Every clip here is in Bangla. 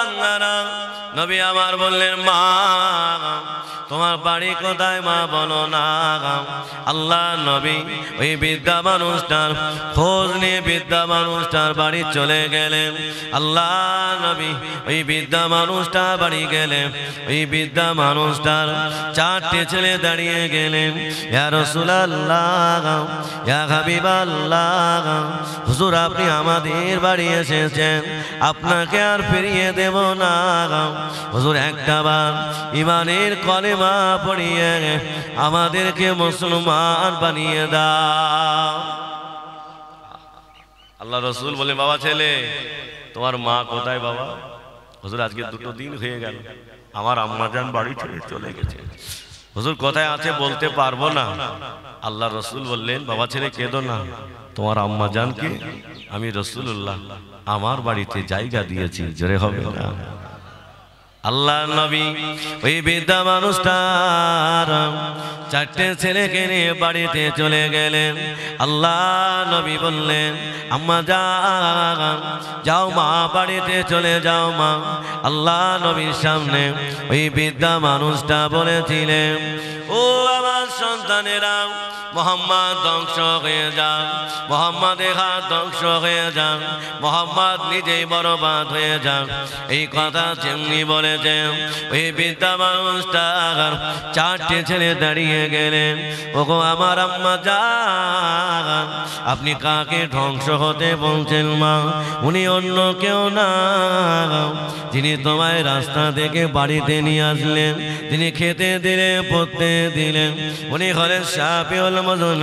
বান্দারা নবী আমার বললেন মা তোমার বাড়ি কোথায় মা বলো না। আল্লাহ নবী ওই বৃদ্ধা মানুষটার খোঁজ নিয়ে বৃদ্ধা মানুষটার বাড়ি চলে গেলেন। আল্লাহ নবী ওই বৃদ্ধা মানুষটার বাড়ি গেলেন। ওই বৃদ্ধা মানুষটার চারটে ছেলে দাঁড়িয়ে গেলেন। ইয়া রাসূলুল্লাহ ইয়া হাবিবাল্লাহ, হুজুর আপনি আমাদের বাড়ি এসেছেন, আপনাকে আর ফিরিয়ে দেব না। হুজুর একটাবার ইমানের কলেমা পড়িয়ে আমাদেরকে মুসলমান বানিয়ে দাও। আল্লাহ রসুল বলে বাবা ছেলে তোমার মা কোথায় বাবা? হুজুর আজকে 2 দিন হয়ে গেল, আমার আম্মাজান বাড়ি ছেড়ে চলে গেছে। হুজুর কোথায় আছে বলতে পারবো না। আল্লাহ রসুল বললেন বাবা ছেলে কেঁদো না, তোমার আম্মাজানকে আমি রাসূলুল্লাহ আমার বাড়িতে জায়গা দিয়েছি। জোরে হবে না? আল্লাহ নবী ওই বৃদ্ধা মানুষটার চারটে ছেলেকে নিয়ে বাড়িতে চলে গেলেন। আল্লাহ নবী বললেন আম্মা যাও মা, বাড়িতে চলে যাও মা। আল্লাহ নবীর সামনে ওই বৃদ্ধা মানুষটা বলেছিলেন ও আমার সন্তানেরা, মোহাম্মদ ধ্বংস হয়ে যান, মোহাম্মদের হাত ধ্বংস হয়ে যান, মোহাম্মদ নিজেই বরবাদ হয়ে যান। এই কথা যেমনি বলেছেন ওই বৃদ্ধা মানুষটার চারটে ছেলে দাঁড়িয়ে গেলেন। ওগো আমার আম্মা যান, আপনি কাকে ধ্বংস হতে বলছেন মা? উনি অন্য কেউ না, যিনি তোমায় রাস্তা থেকে বাড়িতে নিয়ে আসলেন, তিনি খেতে দিলেন পড়তে দিলেন, উনি হলেন শাফিউল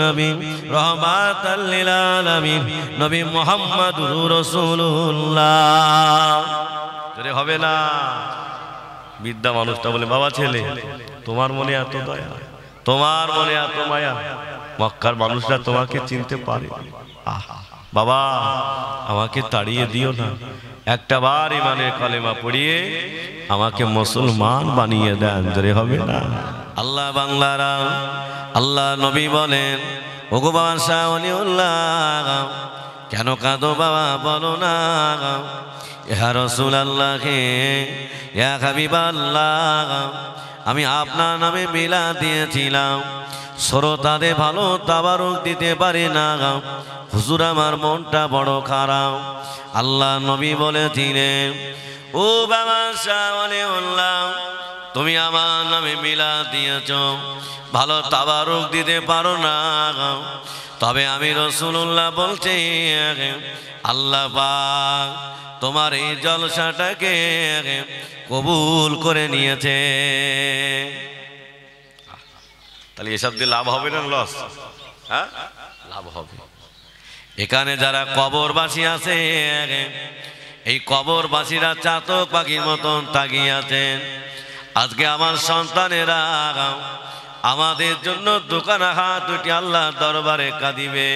নবী রাহমাতাল লিল আলামিন নবী মুহাম্মদুর রাসূলুল্লাহ। তোরে হবে না? বৃদ্ধা মানুষটা বলে বাবা ছেলে তোমার মনে এত দয়া, তোমার মনে এত মায়া, মক্কার মানুষরা তোমাকে চিনতে পারে। বাবা আমাকে তাড়িয়ে দিও না, একটা বার ইমানের কালেমা পড়িয়ে আমাকে মুসলমান বানিয়ে দেন। তোরে হবে না? আল্লাহ বাংলারা আল্লাহ নবী বলেন ওগো বাবা শাহ ওলিউল্লাহ কেন কাঁদো বাবা বলো না। ইয়া রাসূলুল্লাহ ইয়া হাবিবাল্লাহ, আমি আপনার নামে মিলা দিয়েছিলাম, শ্রোতাদের ভালো তাবারুক দিতে পারি না, হুজুর আমার মনটা বড় খারাপ। আল্লাহ নবী বলেছিলেন ও বাবা শাহ ওলিউল্লাহ তুমি আমার নামে মিলা দিয়েছ, ভালো তাবারুক দিতে পারো না, তবে আমি রাসূলুল্লাহ বলছি আল্লাহ পাক তোমার এই জলসাটাকে কবুল করে নিয়েছে। তাহলে এসব দিয়ে লাভ হবে না লস? হ্যাঁ লাভ হবে। এখানে যারা কবরবাসী আছে এই কবরবাসীরা চাতক পাখির মতন তাকিয়ে আছেন। আজকে আমার সন্তানেরা আমাদের জন্য দোকানে হাত দুটি আল্লাহর দরবারে কাঁদিবে,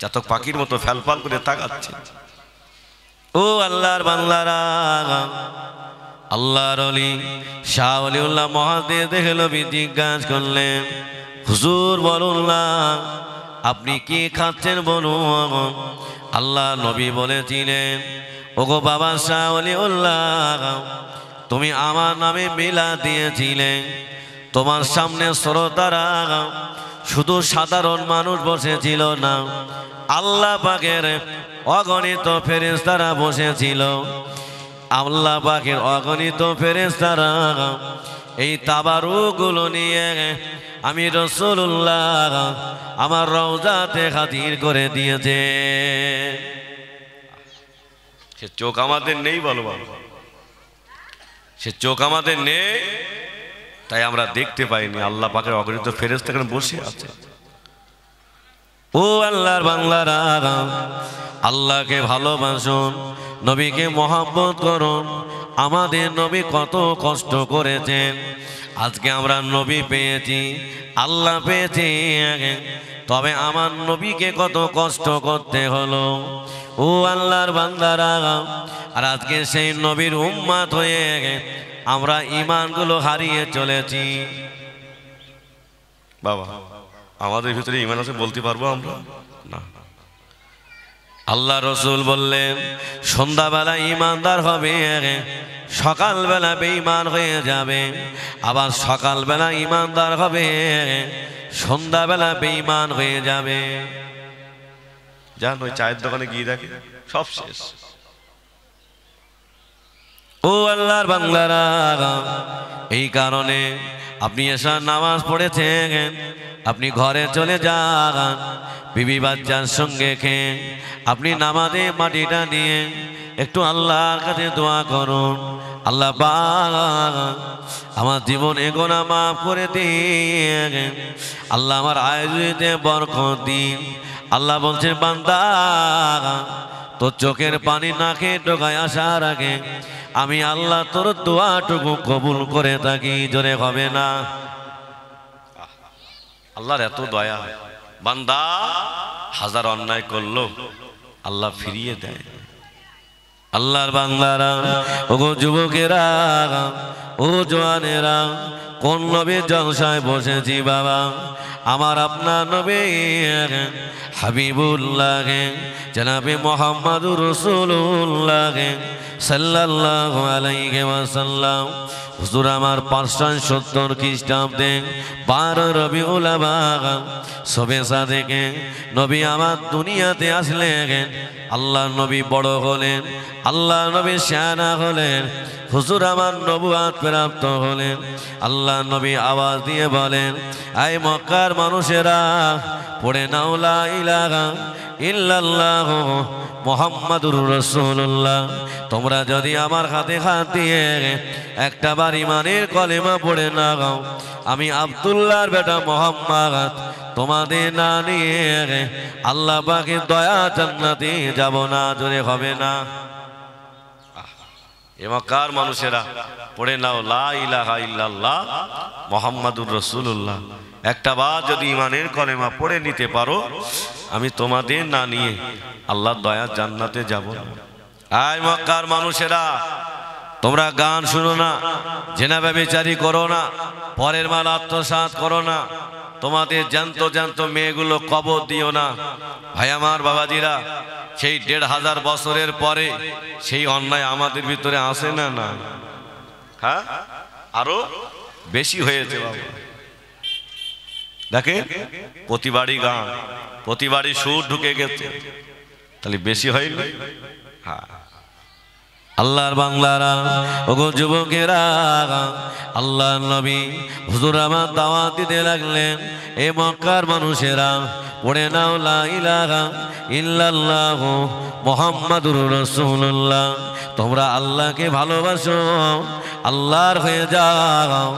চাতক পাখির মতো ফ্যালফাল করে তাকাচ্ছে। ও আল্লাহর বাংলারা, আল্লাহর ওলি শাহ ওলিউল্লাহ মহাদেব দেহলবি জিজ্ঞাসা করলেন হুজুর বলুন না আপনি কি খাচ্ছেন বলুন। আল্লাহ নবী বলেছিলেন ওগো বাবা শাহ ওলিউল্লাহ তুমি আমার নামে মিলা দিয়েছিলে, তোমার সামনে শ্রোতারা শুধু সাধারণ মানুষ বসেছিল না, আল্লাহ পাকের অগণিত ফেরেশতারা বসেছিল। আল্লাহ পাকের অগণিত ফেরেশতারা এই তাবারুকগুলো নিয়ে আমি রাসূলুল্লাহ আমার রওজাতে হাজির করে দিয়েছে। সে চোখ আমাদের নেই বলো, সে চোখ আমাদের নেই তাই আমরা দেখতে পাইনি। আল্লাহ পাকের অগণিত ফেরেশতা এখানে বসে আছে। ও আল্লাহর বাংলারা, আল্লাহকে ভালোবাসুন, নবীকে মহব্বত করুন। আমাদের নবী কত কষ্ট করেছেন, আজকে আমরা নবী পেয়েছি, আল্লাহ পেয়েছি, তবে আমার নবীকে কত কষ্ট করতে হলো। ও আল্লাহর বান্দারা, আর আজকে সেই নবীর উম্মত হয়ে আমরা ঈমানগুলো হারিয়ে চলেছি। বাবা আমাদের ভিতরে ঈমান আছে বলতে পারবো আমরা না? আল্লাহ রসুল বললেন সন্ধ্যাবেলা ইমানদার হবে, সকালবেলা বেঈমান হয়ে যাবে। আবার সকালবেলা ইমানদার হবে, সন্ধ্যাবেলা বেঈমান হয়ে যাবে। যান ওই চায়ের দোকানে গিয়ে দেখে সব শেষ। ও আল্লাহর বান্দারা, এই কারণে আপনি এশার নামাজ পড়েছেন, আপনি ঘরে চলে যান, বিবি বাচ্চার সঙ্গে খেয়ে আপনি নামাজে মাটিটা নিয়ে একটু আল্লাহর কাছে দোয়া করুন, আল্লাহ পাক আমার জীবনে গুনাহ মাফ করে দিন, আল্লাহ আমার আয়োজনে বরকত দিন। আল্লাহ বলছে বান্দা তোর চোখের পানি নাকে ঢোকায় আসার আগে আমি আল্লাহ তোর দোয়াটুকু কবুল করে থাকি। জোরে হবে না? আল্লাহর এত দয়া, বান্দা হাজার অন্যায় করলো আল্লাহ ফিরিয়ে দেয়। আল্লাহর বান্দারা, ওগো যুবকেরা, ও জওয়ানেরা, কোন নবীর জলসায় বসেছি বাবা? আমার আপনার নবী হাবিবুল্লাহ জনাবে মুহাম্মদুর রাসূলুল্লাহ সাল্লাল্লাহু আলাইহি ওয়াসাল্লাম। হুজুর আমার 570 খ্রিস্টাব্দে 12 রবিউল আউয়াল শবে সাদেকে নবী আমার দুনিয়াতে আসলেন। আল্লাহ নবী বড় হলেন, আল্লাহ নবী শানা হলেন, হুজুর আমার নবুয়ত প্রাপ্ত হলেন। আল্লাহ নবী আওয়াজ দিয়ে বলেন, আয় মক্কার মানুষেরা, পড়ে নাও লা ইলাহা ইল্লাল্লাহ মুহাম্মাদুর রাসূলুল্লাহ। তোমরা যদি আমার হাতে হাত দিয়ে একটা বার ইমানের কলেমা পড়ে না গাও, আমি আব্দুল্লাহর বেটা মুহাম্মদ তোমাদের না নিয়ে আল্লাহ পাকের দয়া জান্নাতে যাব না। জোরে হবে না? এ মক্কার মানুষেরা, পড়ে নাও লা ইলাহা ইল্লাল্লাহ মুহাম্মাদুর রাসূলুল্লাহ। একটা বার যদি ইমানের কলেমা পড়ে নিতে পারো, আমি তোমাদের না নিয়ে আল্লাহর দয়া জান্নাতে যাব না। আয় মক্কার মানুষেরা, তোমরা গান শুনো না, জেনা ব্যভিচারী করো না, পরের মাল আত্মসাৎ করো না, তোমাদের জ্যান্ত জ্যান্ত মেয়েগুলো কবর দিও না। ভাই আমার বাবাজিরা, সেই 1500 বছরের পরে সেই অন্যায় আমাদের ভিতরে আসে না? না, হ্যাঁ, আরো বেশি হয়েছে বাবা। দেখে প্রতিবারই গান, প্রতিবারই সুর ঢুকে গেছে, তাহলে বেশি হয়নি? হ্যাঁ। আল্লাহর বাংলারা, ওগো যুবকেরা, আল্লাহর নবী হুজুর আমার দাওয়াত দিতে লাগলেন, এ মক্কার মানুষেরা, পড়ে নাও লা ইলাহা ইল্লাল্লাহ মুহাম্মাদুর রাসূলুল্লাহ। তোমরা আল্লাহকে ভালোবাসো, আল্লাহর হয়ে যাও,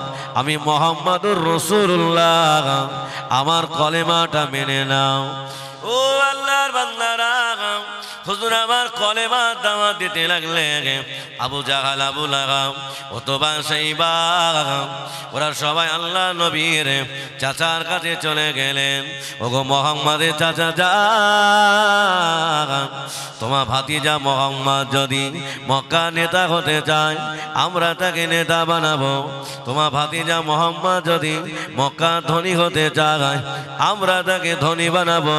আমি মুহাম্মাদুর রাসূলুল্লাহ, আমার কলেমাটা মেনে নাও। ও আল্লাহর বান্দারা, হুজুর আমার কলেমা দাওয়াত দিতে লাগলেন। আবু জাহাল, আবু লাহাব, ওতবা সাইবা, ওরা সবাই আল্লাহ নবীর চাচার কাছে চলে গেলেন। ওগো মুহাম্মাদের চাচা যান, তোমার ভাতিজা মুহাম্মদ যদি মক্কা নেতা হতে চায়, আমরা তাকে নেতা বানাবো। তোমার ভাতিজা মুহাম্মদ যদি মক্কা ধনী হতে চায়, আমরা তাকে ধনী বানাবো।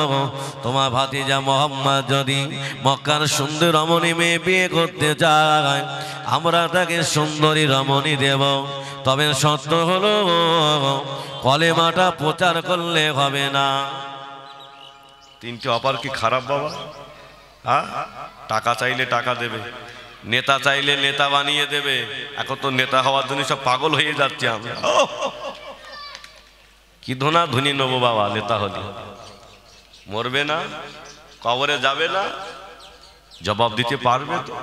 তোমার ভাতিজা মুহাম্মদ যদি মক্কার সুন্দর রমণী মেয়ে বিয়ে করতে চায়, আমরা তাকে সুন্দরী রমণী দেব। তবে সত্য হলো কলেমাটা প্রচার করলে হবে না। তিনটি অপার কি খারাপ বাবা? হ্যাঁ, টাকা চাইলে টাকা দেবে, নেতা চাইলে নেতা বানিয়ে দেবে। এখন তো নেতা হওয়ার জন্য সব পাগল হয়ে যাচ্ছে। আমরা কি ধনা ধনী নেবো বাবা, নেতা হলে মরবে না, কবরে যাবে না, জবাব দিতে পারবে তো?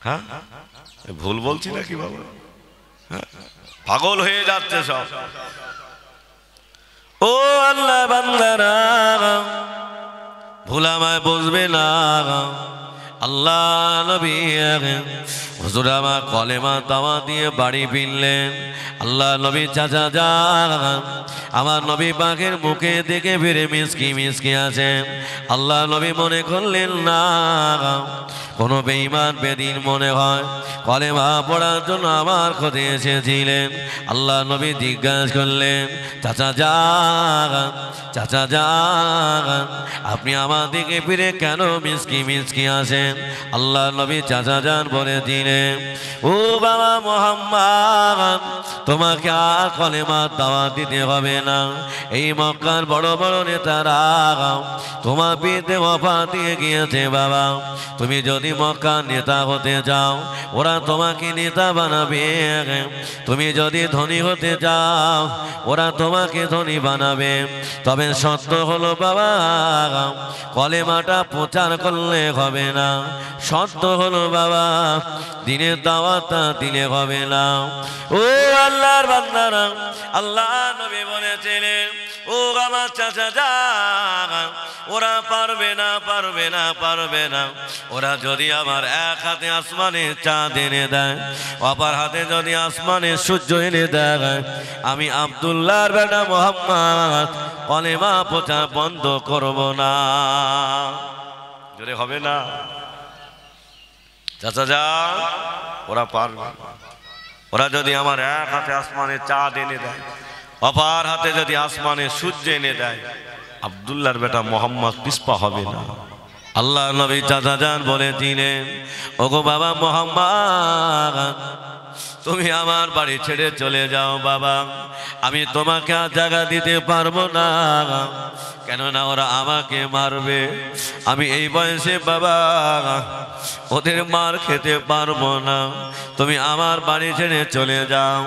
হ্যাঁ, ভুল বলছি নাকি বাবা? হ্যাঁ, পাগল হয়ে যাচ্ছে সব। ও আল্লাহ বান্দারা, ভুল আমায় বুঝবে না, আল্লাহ নবী হুজুর আমার কলেমা দাওয়া দিয়ে বাড়ি ফিরলেন। আল্লাহ নবী চাচা যান আমার নবী পাকের মুখে দেখে ফিরে মিসকি মিসকি আছেন। আল্লাহ নবী মনে করলেন না কোনো বেঈমান বেদিন মনে হয় কলেমা পড়ার জন্য আমার খোঁজে এসেছিলেন। আল্লাহ নবী জিজ্ঞাসা করলেন চাচা যান চাচা যান আপনি আমার দিকে ফিরে কেন মিসকি মিসকি আসেন? আল্লাহ নবী চাচা যান বলে দিলেন ও বাবা মুহাম্মদ তোমাকে আর কলেমা দাওয়াত দিতে হবে না। এই মক্কার বড় বড় নেতারা তোমার বিরুদ্ধে ওয়াফা দিয়ে গিয়েছে বাবা। তুমি যদি মক্কার নেতা হতে চাও ওরা তোমাকে নেতা বানাবে। তুমি যদি ধনী হতে চাও ওরা তোমাকে ধনী বানাবে। তবে সত্য হলো বাবা কলেমাটা প্রচার করলে হবে না। সত্য হলো বাবা দিনের দাওয়াতটা দিলে হবে না। ও আল্লাহর বান্দারা আল্লাহ নবী বলেছিলেন ও আমার চাচা যান ওরা পারবে না পারবে না পারবে না। ওরা যদি আমার এক হাতে আসমানে চাঁদ এনে দেয় অপর হাতে যদি আসমানে সূর্য এনে দেয় আমি আব্দুল্লাহর বেটা মুহাম্মদ কলেমা প্রচার বন্ধ করব না। জোরে হবে না চাচা যান ওরা পারবে। ওরা যদি আমার এক হাতে আসমানে চাঁদ এনে দেয় অপর হাতে যদি আসমানে সূর্য এনে দেয় আব্দুল্লাহর বেটা মোহাম্মদ পিছপা হবে না। আল্লাহ নবী চাচা যান বলে দিলেন ওগো বাবা মোহাম্মদ তুমি আমার বাড়ি ছেড়ে চলে যাও বাবা। আমি তোমাকে আর জায়গা দিতে পারবো না কেননা ওরা আমাকে মারবে। আমি এই বয়সে বাবা ওদের মার খেতে পারবো না। তুমি আমার বাড়ি ছেড়ে চলে যাও।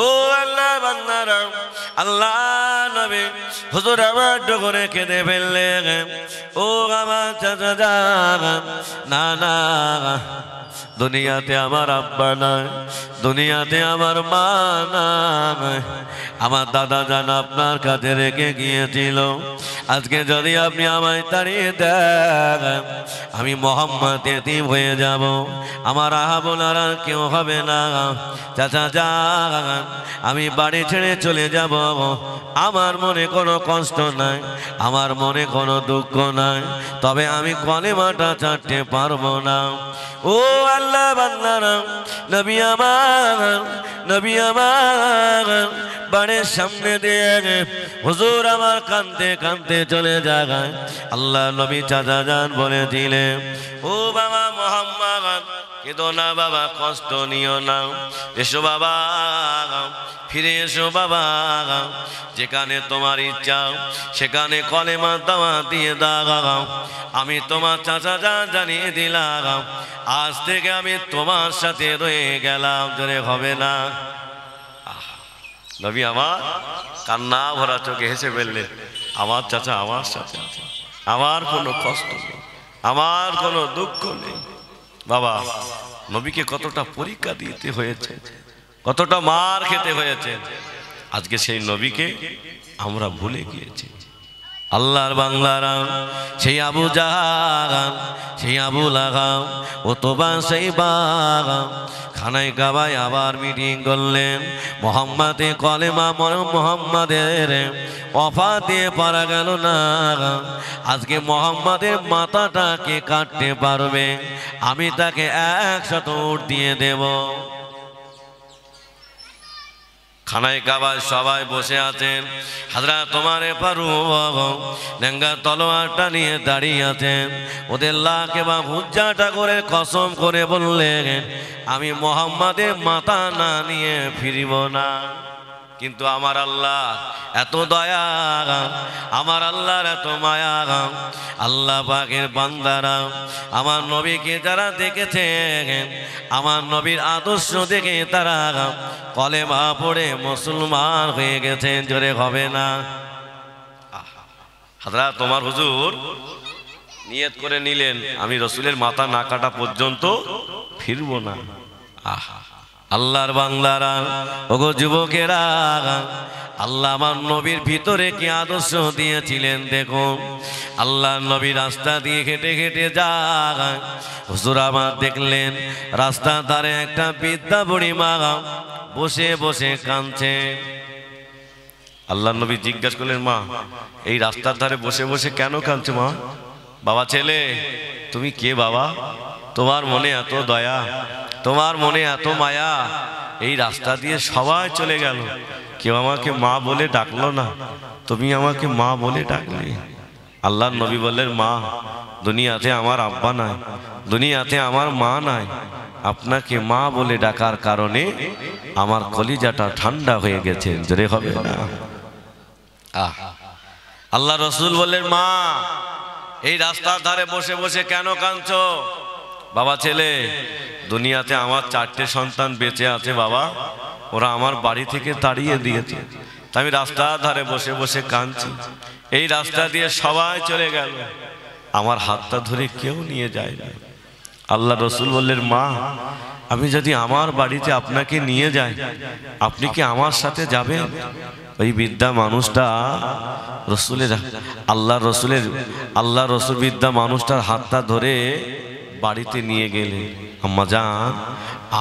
ও আল্লাহ বান্দারা আল্লাহ নবী হুজুর আমার ডগরে কেঁদে ফেললেন ও আমার চাচা যান না না দুনিয়াতে আমার আব্বা নাই দুনিয়াতে আমার মা নাই। আমার দাদা জান আপনার কাছে রেখে গিয়েছিল। আজকে যদি আপনি আমায় তাড়িয়ে দেন আমি মোহাম্মদ এতিম হয়ে যাব। আমার আহাবোলার আর কেউ হবে না। চাচা যান আমি বাড়ি ছেড়ে চলে যাব। আমার মনে কোনো কষ্ট নাই আমার মনে কোনো দুঃখ নাই তবে আমি কলেমাটা ছাড়তে পারবো না। ও আল্লাহ বান্দারা নবী আমার বাড়ির সামনে দিয়ে হুজুর আমার কাঁদতে কাঁদতে চলে যায়। আল্লাহ নবী চাচা যান বলে দিলেন ও বাবা মুহাম্মদ কেঁদো না বাবা কষ্ট নিও না। এসো বাবা ফিরে এসো বাবা। যেখানে তোমার ইচ্ছা সেখানে কলেমা দাওয়াত দিয়ে দাও। আমি তোমার চাচা যান জানিয়ে দিলাম আজ থেকে আমি তোমার সাথে রয়ে গেলাম। জোরে হবে না নবী আমার কান্না ভরা চোখে হেসে ফেললেন আমার চাচা আমার সাথে আছে। আমার কোনো কষ্ট নেই আমার কোনো দুঃখ নেই। বাবা নবীকে কতটা পরীক্ষা দিতে হয়েছে কতটা মার খেতে হয়েছে। আজকে সেই নবীকে আমরা ভুলে গিয়েছি। আল্লাহর বাংলারা সেই আবু জাহাল সেই আবু লাহাব ওতবা সেই বাগা খানায় কাবায় আবার মিটিং করলেন। মোহাম্মদে কলেমা মোহাম্মদের অফা দিয়ে পারা গেল না। আজকে মোহাম্মদের মাথাটাকে কাটতে পারবে আমি তাকে 100 উট দিয়ে দেব। খানায় কাবায় সবাই বসে আছেন। হযরত ওমর ফারুক ন্যাঙ্গা তলোয়ারটা নিয়ে দাঁড়িয়ে আছেন। ওদের লাখ এবং হুজ্জাটা করে কসম করে বললেন আমি মুহাম্মাদের মাথা না নিয়ে ফিরিব না। কিন্তু আমার আল্লাহ এত দয়া আমার আল্লাহর এত মায়া আল্লাহ পাকের বান্দারা আমার নবীকে যারা দেখেছে আমার নবীর আদর্শ দেখে তারা কলেমা পড়ে মুসলমান হয়ে গেছেন। জোরে হবে না হযরত ওমর হুজুর নিয়ত করে নিলেন আমি রাসূলের মাথা না কাটা পর্যন্ত ফিরব না। আল্লাহর বান্দারা ওগো যুবকেরা আল্লাহ আমার নবীর ভিতরে কি আদর্শ দিয়েছিলেন দেখুন। আল্লাহ নবী রাস্তা দিয়ে হেঁটে হেঁটে যায়, হুজুর আমার দেখলেন রাস্তার ধারে একটা বৃদ্ধা বুড়ি মা বসে বসে কাঁদছে। আল্লাহ নবী জিজ্ঞাসা করলেন, মা এই রাস্তার ধারে বসে বসে কেন কাঁদছো মা? বাবা ছেলে তুমি কে বাবা? তোমার মনে এত দয়া, তোমার মনে এত মায়া, এই রাস্তা দিয়ে সবাই চলে গেল, কেউ আমাকে মা বলে ডাকলো না, তুমি আমাকে মা বলে ডাকলে। আল্লাহ নবী বললেন, মা দুনিয়াতে আমার আব্বা নাই, দুনিয়াতে আমার মা নাই, আপনাকে মা বলে ডাকার কারণে আমার কলিজাটা ঠান্ডা হয়ে গেছে। জোরে হবে না? আল্লাহ রসুল বললেন, মা এই রাস্তার ধারে বসে বসে কেন কাঁদছো? বাবা ছেলে দুনিয়াতে আমার 4টে সন্তান বেঁচে আছে বাবা, ওরা আমার বাড়ি থেকে তাড়িয়ে দিয়েছে, তাই আমি রাস্তার ধারে বসে বসে কাঁদছি। এই রাস্তা দিয়ে সবাই চলে গেল, আমার হাতটা ধরে কেউ নিয়ে যায় না। আল্লাহ রসুল বললেন, মা আমি যদি আমার বাড়িতে আপনাকে নিয়ে যাই, আপনি কি আমার সাথে যাবেন? ওই বৃদ্ধা মানুষটা রসুলের আল্লাহ রসুল বৃদ্ধা মানুষটার হাতটা ধরে বাড়িতে নিয়ে গেলেন। আম্মা জান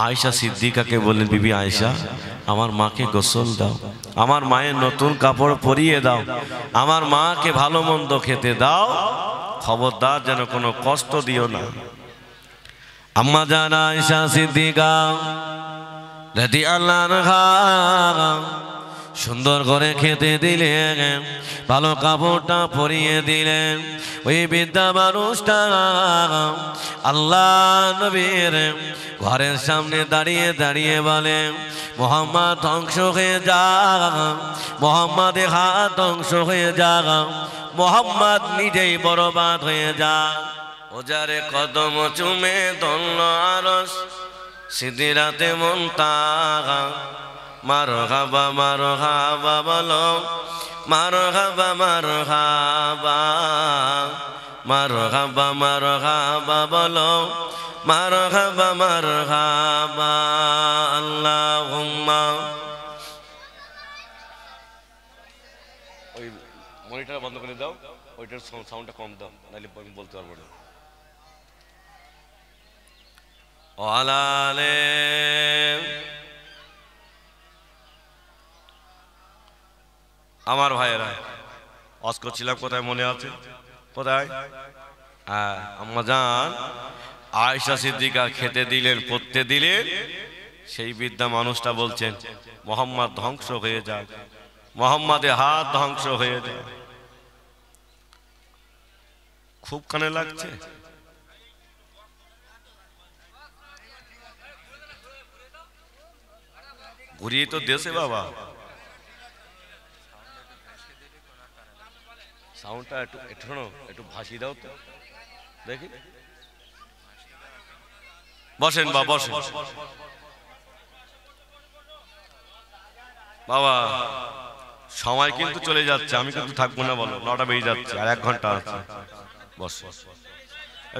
আয়েশা সিদ্দিকাকে বললেন, বিবি আয়েশা আমার মাকে গোসল দাও, আমার মায়ের নতুন কাপড় পরিয়ে দাও, আমার মাকে ভালো মন্দ খেতে দাও, খবরদার যেন কোনো কষ্ট দিও না। আম্মা জান আয়েশা সিদ্দিকা রাদিয়াল্লাহু আনহা সুন্দর করে খেতে দিলেন, ভালো কাপড়টা পরিয়ে দিলেন। ওই বৃদ্ধা মানুষটা আল্লাহ নবীর ঘরের সামনে দাঁড়িয়ে দাঁড়িয়ে বলে, মোহাম্মদ ধ্বংস হয়ে যা, মোহাম্মদের হাত ধ্বংস হয়ে যা, মোহাম্মদ নিজেই বরবাদ হয়ে যা। ওজারে কদম চুমে ধন্য আরশ সিদ্দিরাতে মুনতাহা, মারহাবা মারহাবা বলো, মারহাবা মারহাবা, মারহাবা মারহাবা বলো, মারহাবা মারহাবা। আল্লাহুম্মা। ওই মনিটর বন্ধ করে দাও, ওইটার সাউন্ডটা কম দাও, নাহলে আমি বলতে পারবো না। ওয়ালালে আমার ভাইয়েরা ওয়াজ করছিলাম, কোথায় মনে আছে? কোথায়? হ্যাঁ, আম্মা জান আয়েশা সিদ্দিকা খেতে দিলেন, পড়তে দিলেন, সেই বৃদ্ধা মানুষটা বলছেন, মোহাম্মদ ধ্বংস হয়ে যাক, মোহাম্মদের হাত ধ্বংস হয়ে যাক। খুব কানে লাগছে। ঘুরিয়ে তো দেশে বাবা, সাউন্ডটা একটু একটু ভাসিয়ে দাও তো দেখি। বসেন বাবা, বসেন বাবা। সময় কিন্তু চলে যাচ্ছে, আমি কিন্তু থাকবো না, বলো 9টা বেজে যাচ্ছে, আর 1 ঘন্টা আছে। বস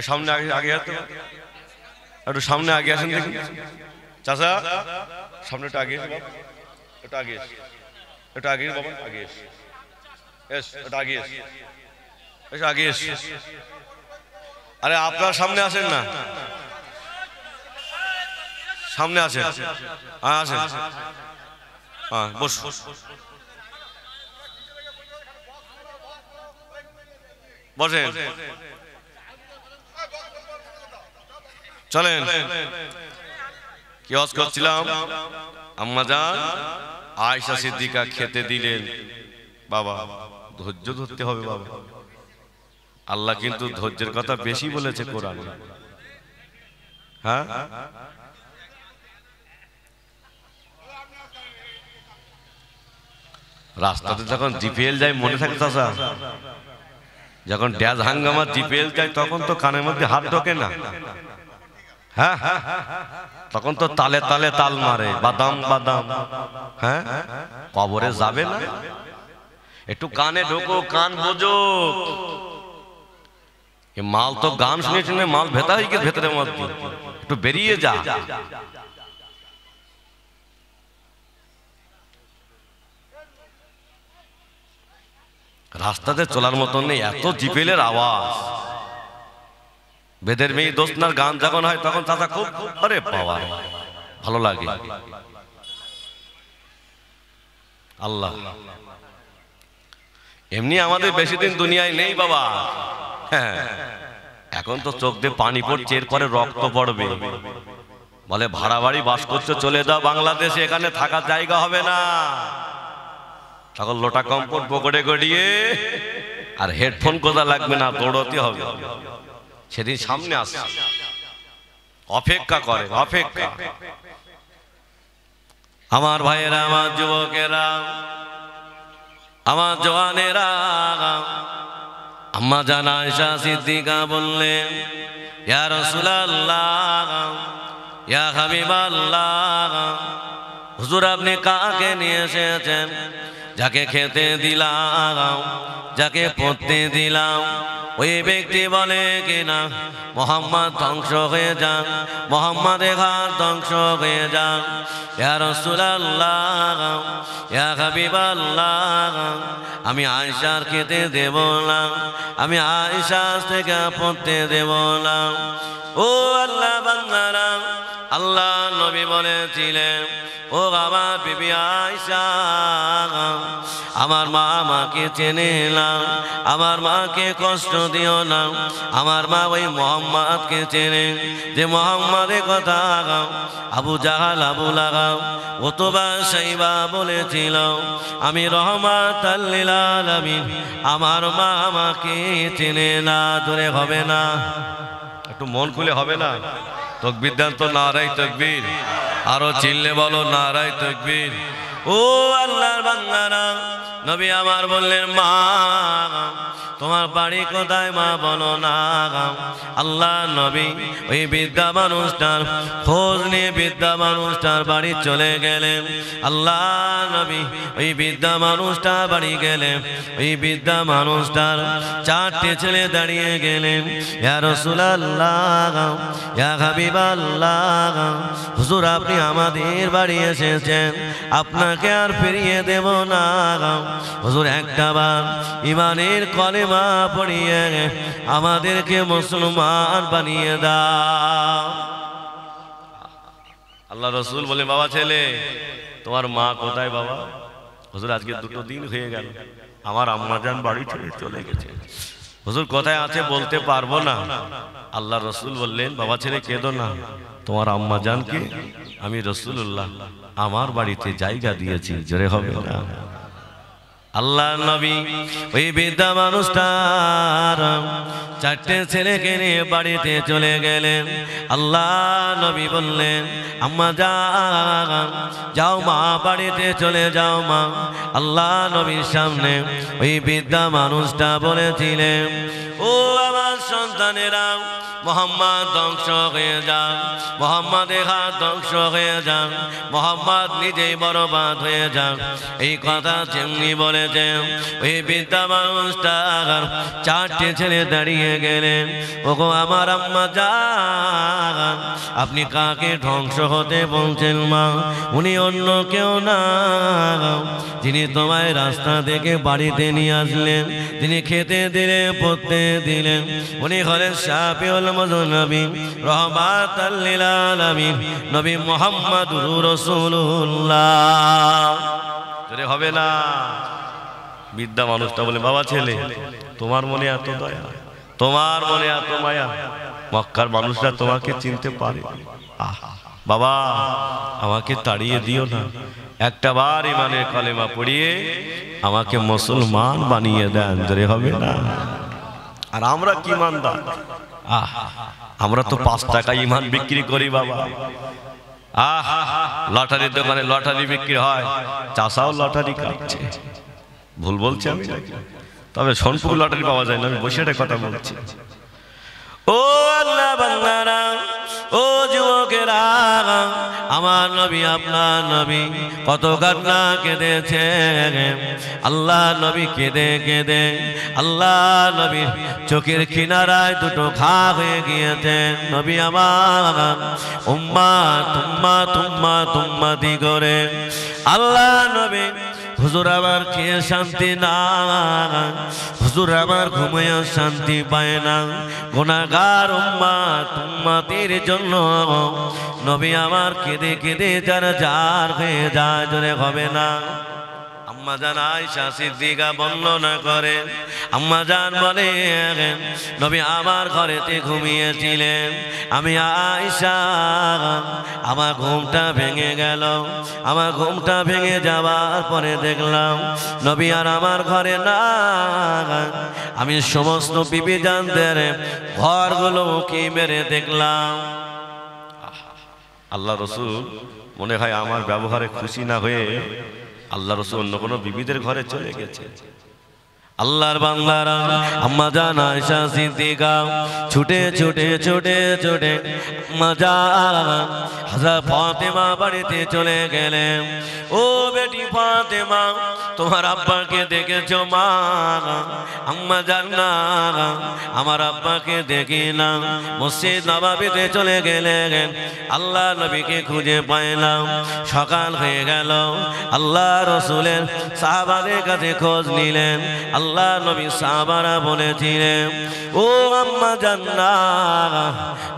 সামনে আগে একটু সামনে আগে আসেন দেখি। চাচা সামনে একটু আগে এসে, একটু আগে এসে, একটু আগে বাবা, আগে এসে, একটু আগে এসে, এসে আগে এসে। আরে আপনার সামনে আসেন না, সামনে আসেন, হ্যাঁ আসেন, হ্যাঁ বস। বসেন, চলেন। কি ওয়াজ করছিলাম? আম্মা জান আয়েশা সিদ্দিকা খেতে দিলেন। বাবা ধৈর্য ধরতে হবে বাবা, আল্লাহ কিন্তু ধৈর্যের কথা বেশি বলেছে কোরআনে। হ্যাঁ, রাস্তাতে যখন জিপিএল যায় মনে থাকে চাচা, যখন ড্যাজ হাঙ্গামা জিপিএল যায় তখন তো কানের মধ্যে হাত ঢোকে না। হ্যাঁ, তখন তো তালে তালে তাল মারে, বাদাম বাদাম। হ্যাঁ, কবরে যাবে না, একটু কানে ঢোকো, কান বোঝো। মাল তো গান শুনে শুনে মাল ভেতা হয়ে গেছে ভেতরের মধ্যে, একটু বেরিয়ে যা। রাস্তাতে চলার মতন নেই, এত জিপেলের আওয়াজ। বেদের মেয়ে দোস্তার গান যখন হয় তখন চাচা খুব আরে পাওয়া ভালো লাগে। আল্লাহ এমনি আমাদের বেশি দিন দুনিয়ায় নেই বাবা। হ্যাঁ, এখন তো চোখ দিয়ে পানি পড়ছে, এরপরে রক্ত পড়বে। বলে ভাড়া বাড়ি বাস করছে, চলে যাও বাংলাদেশে, এখানে থাকার জায়গা হবে না। তখন লোটা কম্পট পকড়ে গড়িয়ে আর হেডফোন কোথা লাগবে না, দৌড়তে হবে। সেদিন সামনে আসে, অপেক্ষা করে, অপেক্ষা। আমার ভাইয়েরা, আমার যুবকেরা, আমার জওয়ানেরা, আম্মা জান আয়েশা সিদ্দিকা বললেন, ইয়া রাসূলুল্লাহ, ইয়া হাবিবাল্লাহ, হুজুর আপনি কাকে নিয়ে এসেছেন? যাকে খেতে দিলাম, যাকে পড়তে দিলাম, ওই ব্যক্তি বলে কিনা মোহাম্মদ ধ্বংস হয়ে যান, মোহাম্মদের ঘাট ধ্বংস হয়ে যান। ইয়া রাসূলুল্লাহ, ইয়া হাবিবাল্লাহ, আমি আয়েশার খেতে দেব না, আমি আয়েশার থেকে পড়তে দেব না। ও আল্লাহ বান্দারা, আল্লাহ নবী বলেছিলেন, ও আমার বিবি আয়েশা, আমার মা আমাকে চেনে না, আমার মাকে কষ্ট দিও না। আমার মা ওই মোহাম্মদকে চেনে, যে মোহাম্মদের কথা আবু জাহাল, আবু লাহাব, উতবা, শাইবা বলেছিল আমি রহমাতাল লিল আলামিন। আমার মা আমাকে চেনে না। জোরে হবে না, একটু মন খুলে হবে না? তাকবীর দেন তো, নারায়ে তাকবীর। আরো চিল্লে বলো নারায়ে তাকবীর। ও আল্লাহর বান্দারা, নবী আমার বললেন, মা তোমার বাড়ি কোথায়? মা বলো না। আল্লাহ নবী ওই বৃদ্ধা মানুষটার খোঁজ নিয়ে বৃদ্ধা মানুষটার বাড়ি চলে গেলেন। আল্লাহ নবী ওই বৃদ্ধা মানুষটার বাড়ি গেলেন। ওই বৃদ্ধা মানুষটার চারটে ছেলে দাঁড়িয়ে গেলেন, ইয়া রাসূলুল্লাহ, ইয়া হাবিবাল্লাহ, হুজুর আপনি আমাদের বাড়ি এসেছেন, আপনাকে আর ফিরিয়ে দেব না। হুজুর একটাবার ইমানের কলেমা পড়িয়ে আমাদেরকে মুসলমান বানিয়ে দাও। আল্লাহ রসুল বলে, বাবা ছেলে তোমার মা কোথায় বাবা? হুজুর আজকে 2 দিন হয়ে গেল, আমার আম্মাজান বাড়ি ছেড়ে চলে গেছে। হুজুর কোথায় আছে বলতে পারবো না। আল্লাহ রসুল বললেন, বাবা ছেলে কেঁদো না, তোমার আম্মাজানকে আমি রাসূলুল্লাহ আমার বাড়িতে জায়গা দিয়েছি। জোরে হবে না? আল্লাহ নবী ওই বৃদ্ধা মানুষটার চারটে ছেলেকে নিয়ে বাড়িতে চলে গেলেন। আল্লাহ নবী বললেন, আম্মা যাও মা, বাড়িতে চলে যাও মা। আল্লাহ নবীর সামনে ওই বৃদ্ধা মানুষটা বলেছিলেন, ও আমার সন্তানেরা, মোহাম্মদ ধ্বংস হয়ে যান, মোহাম্মদের হাত ধ্বংস হয়ে যান, মোহাম্মদ নিজেই বরবাদ হয়ে যান। এই কথা যেমনি বলেছেন, ওই বৃদ্ধা মানুষটা চারটে ছেলে দাঁড়িয়ে গেলেন। ওগো আমার আম্মা জান, আপনি কাকে ধ্বংস হতে বলছেন মা? উনি অন্য কেউ না, যিনি তোমায় রাস্তা থেকে বাড়িতে নিয়ে আসলেন, যিনি খেতে দিলেন, পড়তে দিলেন, উনি হলেন শাফিউল নবী, রহমাতাল লিল আলামিন, নবী মুহাম্মদুর রাসূলুল্লাহ। জোরে হবে না? বৃদ্ধা মানুষটা বলে, বাবা ছেলে তোমার মনে এত দয়া, তোমার মনে এত মায়া, মক্কার মানুষরা তোমাকে চিনতে পারে। বাবা আমাকে তাড়িয়ে দিও না, একটাবার ইমানের কালেমা পড়িয়ে আমাকে মুসলমান বানিয়ে দেন। জোরে হবে না? আর আমরা কি ইমানদার, আমরা তো 5 টাকা ইমান বিক্রি করি বাবা। লটারির দোকানে লটারি বিক্রি হয়, চাষাও লটারি কাটছে। ভুল বলছি আমি? তবে সোনপুর লটারি পাওয়া যায় না, আমি বসে একটা কথা বলছি। ও আল্লাহ বান্দারা, ও যুবকেরা, আমার নবী আপনার নবী কত কান্না কেঁদেছে। আল্লাহ নবী কেঁদে কেঁদে আল্লাহ নবী চোখের কিনারায় 2 ঘা হয়ে গিয়েছে। নবী আমার উম্মাত উম্মাত উম্মাত উম্মাতি করে আল্লাহ নবী হুজুর আমার খেয়ে শান্তি না, হুজুর আমার ঘুমিয়ে শান্তি পায় না। গুনাহগার উম্মতের জন্য নবী আমার কেঁদে কেঁদে যারা জার হয়ে যায়, জোরে হবে না। আম্মা জান আয়েশা সিদ্দিকা বর্ণনা করেন, আম্মা জান বলেন নবী আমার ঘরেতে ঘুমিয়েছিলেন। আমি আয়েশা, আমার ঘুমটা ভেঙে গেল। আমার ঘুমটা ভেঙে যাওয়ার পরে দেখলাম নবী আর আমার ঘরে না। আমি সমস্ত বিবি জানদের ঘরগুলো কি মেরে দেখলাম। আল্লাহ রসুল মনে হয় আমার ব্যবহারে খুশি না হয়ে আল্লাহ রসুল অন্য কোনো বিবিদের ঘরে চলে গেছে। আল্লাহর বান্দারা আম্মা জান আয়েশা সিদ্দিকা ছুটে ছুটে ছুটে ছুটে আম্মা জান হযরত ফাতেমা বাড়িতে চলে গেলেন। ও বেটি ফাতেমা, তোমার আব্বাকে দেখেছো মা? আম্মা জান না, আমার আব্বাকে দেখি না। মসজিদ নববীতে চলে গেলেন, আল্লাহ নবীকে খুঁজে পাইলাম। সকাল হয়ে গেল, আল্লাহ রসুলের সাহাবাদের কাছে খোঁজ নিলেন। আল্লাহ নবী সাহাবারা বলেছিলেন, ও আম্মা জান্না,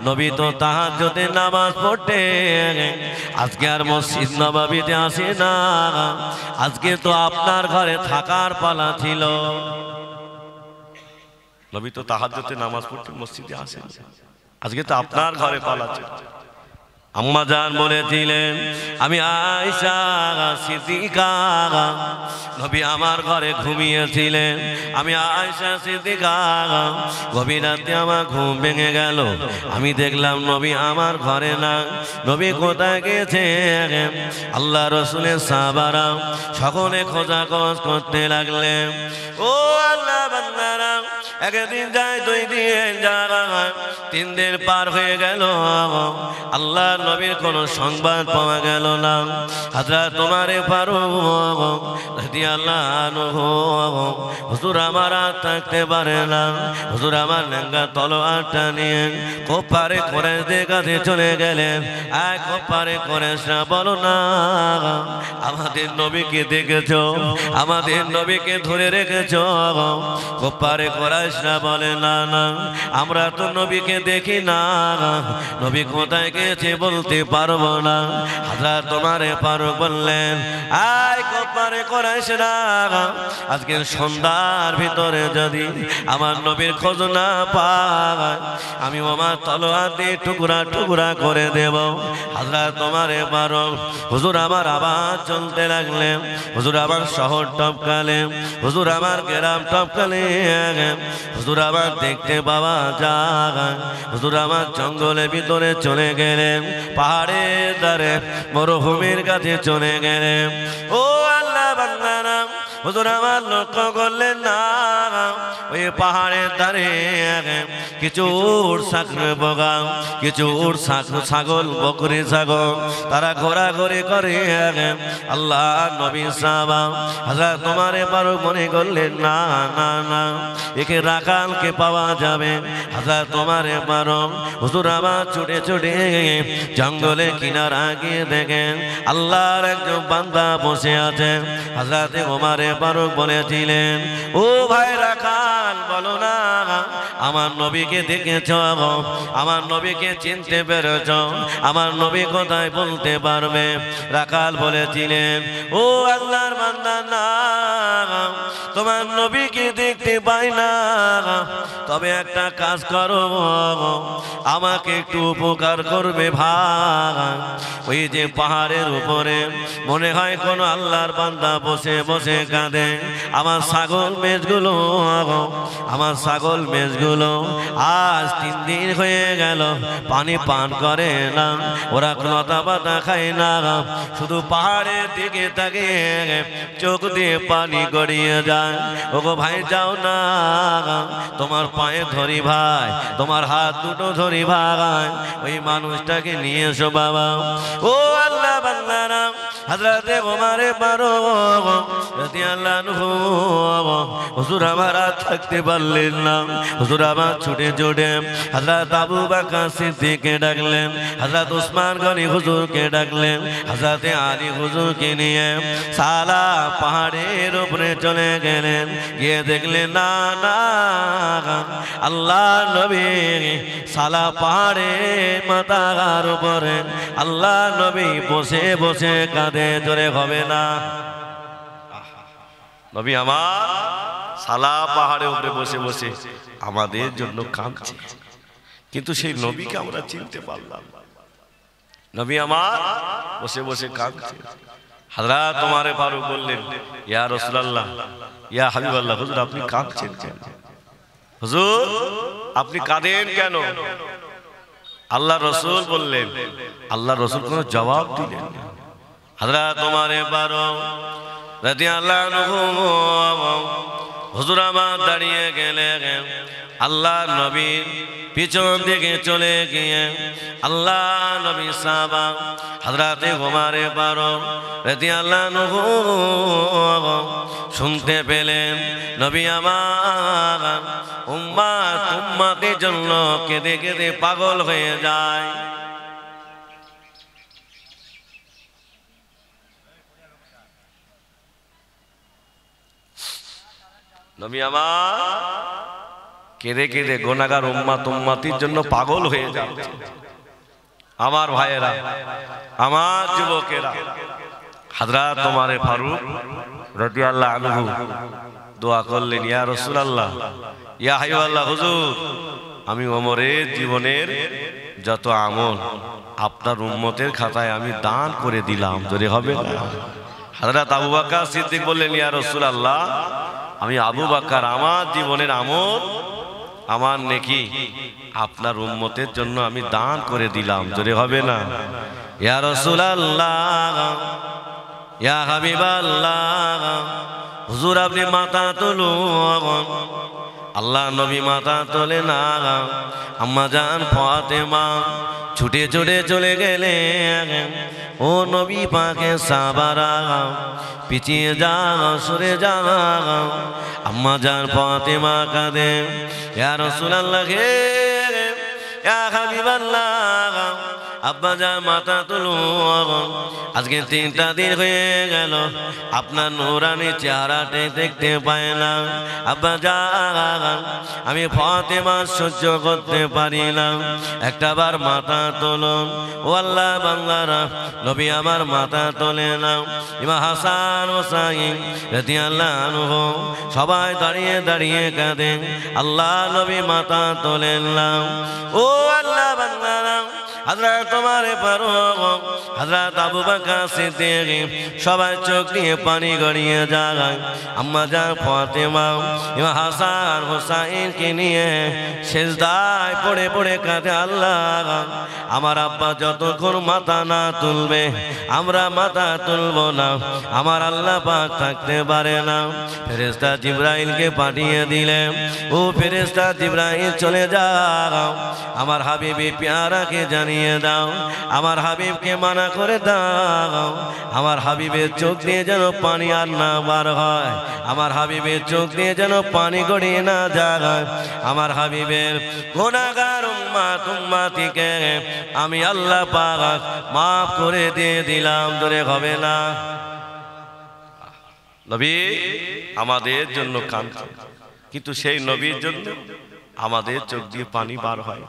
নবী তো তাহাজ্জুদে নামাজ পড়তে আজকে আর মসজিদ নববীতে আসে না, আজকে তো আপনার ঘরে থাকার পালা ছিল। নবী তো তাহাজ্জুদে নামাজ পড়তে মসজিদে আসেন, আজকে তো আপনার ঘরে পালা ছিল। আম্মা জান বলেছিলেন, আমি আয়েশা সিদ্দিকা, নবী আমার ঘরে ঘুমিয়েছিলেন। আমি আয়েশা সিদ্দিকা, গভীর রাতে আমার ঘুম ভেঙে গেল। আমি দেখলাম নবী আমার ঘরে না। নবী কোথায় গেছে? আল্লাহ রসুলের সাহাবারা সকলে খোঁজাখোঁজ করতে লাগলেন। ও আল্লাহ বান্দারা, একদিন যায়, 2 দিন যায়, 3 দিন পার হয়ে গেল, আল্লাহ নবীর কোনো সংবাদ পাওয়া গেল না। হযরত ওমর ফারুক রাদিয়াল্লাহু আনহু, হুজুর আমার আর থাকতে পারে না। হুজুর আমার লেঙ্গা তলোয়ারটা নিয়ে কোপারে কুরাইশদের কাছে চলে গেলেন। এক কোপারে কুরাইশরা, বলো না আমাদের নবীকে দেখেছো? আমাদের নবীকে ধরে রেখেছো? কোপারে কুরাইশরা বলে, না না, আমরা তো নবীকে দেখি না, নবী কোথায় গেছে বলতে পারবো না। হযরত ওমর ফারুক বললেন, আয় কোপারে কুরাইশরা, আজকের সন্ধ্যার ভিতরে যদি আমার নবীর খোঁজ না পায়, আমি আমার তলোয়ার দিয়ে টুকরা টুকরা করে দেব। হযরত ওমর ফারুক হুজুর আমার আবার চলতে লাগলেন। হুজুর আমার শহর টপকালেন, হুজুর আমার গ্রাম টপকালেন, হুজুর আমার দেখতে পাওয়া যায়। হুজুর আমার জঙ্গলের ভিতরে চলে গেলেন, পাহাড়ের ধারে মরুভূমির কাছে চলে গেলেন। ও আল্লাহ বান্দারা, হুজুর আমার লক্ষ্য করলেন না, ওই পাহাড়ের ধারে কিছু উট বগা, কিছু উট ছাগল, বকরি ছাগল, তারা ঘোরাঘুরি করে। আল্লাহ নবী সাহাবা হযরত ওমর ফারুক মনে করলেন, না না না, একে রাখালকে পাওয়া যাবে। হযরত ওমর ফারুক হুজুর আমার ছুটে ছুটে জঙ্গলে কিনারা গিয়ে দেখেন আল্লাহর একজন বান্দা বসে আছে। হযরত ওমর ফারুক বলেছিলেন, ও ভাই রাখাল, বলো না আমার নবীকে দেখেছ? আমার নবীকে চিনতে পেরেছ? আমার নবী কোথায় বলতে পারবে? রাখাল বলেছিলেন, ও আল্লাহর বান্দা, না, তোমার নবীকে দেখতে পাই না, তবে একটা কাজ করো, আমাকে একটু উপকার করবে ভাই। ওই যে পাহাড়ের উপরে মনে হয় কোন আল্লাহর বান্দা বসে বসে কাঁদে। আমার ছাগল মেজগুলো, আমার ছাগল মেজগুলো আজ 3 দিন হয়ে গেল পানি পান করে না, ওরা লতা পাতা খায় না, শুধু পাহাড়ের দিকে তাকিয়ে চোখ দিয়ে পানি গড়িয়ে যায়। ওগো ভাই, যাও না, তোমার পায়ে ধরি ভাই, তোমার হাত দুটো ধরি ভাই, ওই মানুষটাকে নিয়ে এসো বাবা। ও আল্লাহ বান্দারা, হযরতে ওমর ফারুক রাদিয়াল্লাহু আনহু হুজুর আমার আর থাকতে পারলেন না। হুজুর আমার ছুটে ছুটে হযরত আবু বকর সিদ্দিককে ডাকলেন, হযরত উসমান গনি হুজুরকে ডাকলেন, হযরতে আলী হুজুরকে নিয়ে সালা পাহাড়ের উপরে চলে গেলেন। গিয়ে দেখলেন না না আল্লাহ নবী সালা পাহাড়ে মাথার উপরে আল্লাহ নবী বসে বসে কাঁদে, জোরে হবে না। নবী আমার সালা পাহাড়ে উপরে বসে বসে আমাদের জন্য কাঁদছে, কিন্তু সেই নবীকে আমরা চিনতে পারলাম। নবী আমার বসে বসে কাঁদছে। হযরত ওমর ফারুক বললেন, ইয়া রাসূলুল্লাহ, ইয়া হাবিবাল্লাহ, হুজুর আপনি কাঁদছেন কেন? হুজুর আপনি কাঁদেন কেন? আল্লাহ রাসূল বললেন, আল্লাহ রাসূল কোনো জবাব দিলেন না। হযরত ওমর ফারুক রাদিয়াল্লাহু আনহু হুজুর আমার দাঁড়িয়ে গেলেন। আল্লাহ নবীর পিছন দিকে চলে গিয়ে আল্লাহ নবী সাহাবা হযরতে ওমর ফারুক রাদিয়াল্লাহু আনহু শুনতে পেলেন নবী আমার উম্মতের জন্য কেঁদে কেঁদে পাগল হয়ে যায়। নবী আমার কেঁদে কেঁদে গুনাহগার উম্মতির জন্য পাগল হয়ে যাচ্ছে। আমার ভাইয়েরা, আমার যুবকেরা, হযরত ওমর ফারুক রাদিয়াল্লাহু আনহু দোয়া করলেন, ইয়া রাসূলুল্লাহ, ইয়া হাবিবাল্লাহ, হুজুর আমি ওমরের জীবনের যত আমল আপনার উম্মতের খাতায় আমি দান করে দিলাম, জোরে হবে না। হযরত আবু বকর সিদ্দিক বললেন, ইয়া রাসূলুল্লাহ, আমি আবু বকর আমার জীবনের আমল আমার নেকি আপনার উম্মতের জন্য আমি দান করে দিলাম, জোরে হবে না। ইয়া রাসূলুল্লাহ, ইয়া হাবিবাল্লাহ, হুজুর আপনি মাথা তুলুন। আল্লাহ নবী মাথা তোলে না। আম্মা জান ফাতেমা ছুটে ছুটে চলে গেলেন, ও নবী পাকে সাহাবারা পিছিয়ে যাও, সরে যাও। আম্মা জান ফাতেমা কাঁদে, ইয়া রাসূলুল্লাহ হে ইয়া হাবিবাল্লাহ, আব্বা জান মাথা তুলুন। আজকে 3টা দিন হয়ে গেল আপনার নূরানি চেহারাটা দেখতে পাই না। আব্বা জান আমি ফাতেমা সহ্য করতে পারি না, একটাবার মাথা তুলুন। ও আল্লাহ বান্দারা, নবী আমার মাথা তোলে না। ইমাম হাসান হোসাইন রাদিয়াল্লাহু আনহু সবাই দাঁড়িয়ে দাঁড়িয়ে কাঁদে, আল্লাহ নবী মাথা তোলেন না। ও আল্লাহ বান্দারা, হযরত ওমর ফারুক, হযরত আবু বকর সিদ্দিক সবাই চোখ দিয়ে পানি গড়িয়ে যায়। আম্মা জান ফাতেমা ইমাম হাসান হোসাইনকে নিয়ে সিজদায় পড়ে পড়ে কাঁদে, আল্লাহ আমার আব্বা যতক্ষণ মাথা না তুলবে আমরা মাথা তুলব না। আমার আল্লাহ পাক থাকতে পারে না। ফেরেশতা জিবরাইলকে পাঠিয়ে দিলেন, ও ফেরেশতা জিবরাইল চলে যাও, আমার হাবিবি প্যারাকে জানিয়ে দাও, আমার হাবিবকে মানা করে দাও, আমার হাবিবের চোখ দিয়ে যেন পানি আর না বার হয়, আমার হাবিবের চোখ দিয়ে যেন পানি গড়িয়ে না যায়। আমার হাবিবের গুনাহগার উম্মতকে আমি আল্লাহ পাক মাফ করে দিয়ে দিলাম, ধরে হবে না। নবী আমাদের জন্য কাঁদছে, কিন্তু সেই নবীর জন্য আমাদের চোখ দিয়ে পানি বার হয়।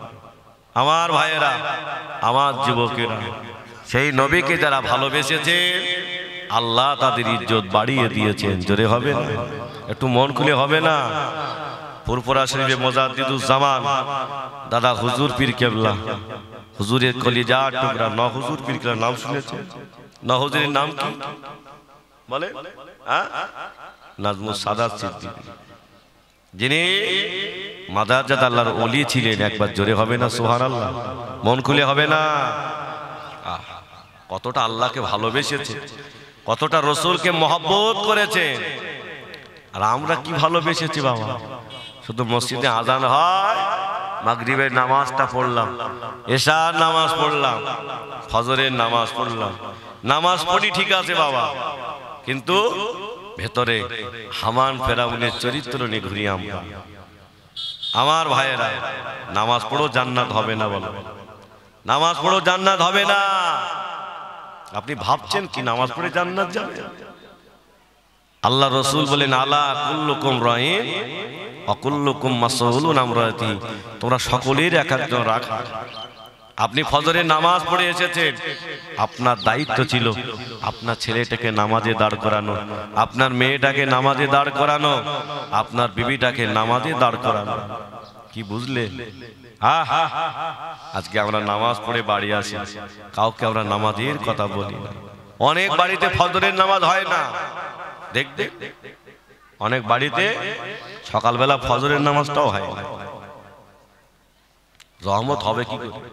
আমার ভাইয়েরা, আমার যুবকেরা, সেই নবীকে যারা ভালোবেসেছে আল্লাহ তাদের ইজ্জত বাড়িয়ে দিয়েছেন, জোরে হবে না। একটু মন খুলে হবে না। ফুরফুরা শরীফে মুজাদ্দিদুজ্জামান দাদা হুজুর পীর কেবলা, হুজুরের কলিজার টুকরা ন হুজুর পীর কেবলার নাম শুনেছেন? ন হুজুরের নাম কি বলে? নাজমুস সাদাত সিদ্দিক, যিনি মাদারজাত আল্লাহর ওলি ছিলেন। একবার জোরে হবে না সুবহানাল্লাহ, মন খুলে হবে না। কতটা আল্লাহকে ভালোবেসেছে, কতটা রসুলকে মহব্বত করেছে। আর আমরা কি ভালোবেসেছি বাবা? শুধু মসজিদে আজান হয় মাগরিবের নামাজটা পড়লাম, এশার নামাজ পড়লাম, ফজরের নামাজ পড়লাম। নামাজ পড়ি ঠিক আছে বাবা, কিন্তু ভেতরে হামান ফেরাউনের চরিত্র নিয়ে ঘুরি আমরা। আমার ভাইয়েরা, নামাজ পড়ো জান্নাত হবে না বলো, নামাজ পড়ো জান্নাত হবে না। আপনি ভাবছেন কি নামাজ পড়ে জান্নাত যাবে? আল্লাহ রসুল বলেন, আলা কুল্লুকুম রাইন ওয়া কুল্লুকুম মাসউলুন আন রাইয়াতিহি, তোমরা সকলের এক একজন রাখা। আপনি ফজরের নামাজ পড়ে এসেছেন, আপনার দায়িত্ব ছিল আপনার ছেলেটাকে নামাজে দাঁড় করানো, আপনার মেয়েটাকে নামাজে দাঁড় করানো, আপনার বিবিটাকে নামাজে দাঁড় করানো। কি বুঝলে? আজকে আমরা নামাজ পড়ে বাড়ি আসি, কাউকে আমরা নামাজের কথা বলি না। অনেক বাড়িতে ফজরের নামাজ হয় না, দেখতে অনেক বাড়িতে সকালবেলা ফজরের নামাজটাও হয় না। রহমত হবে কি করে?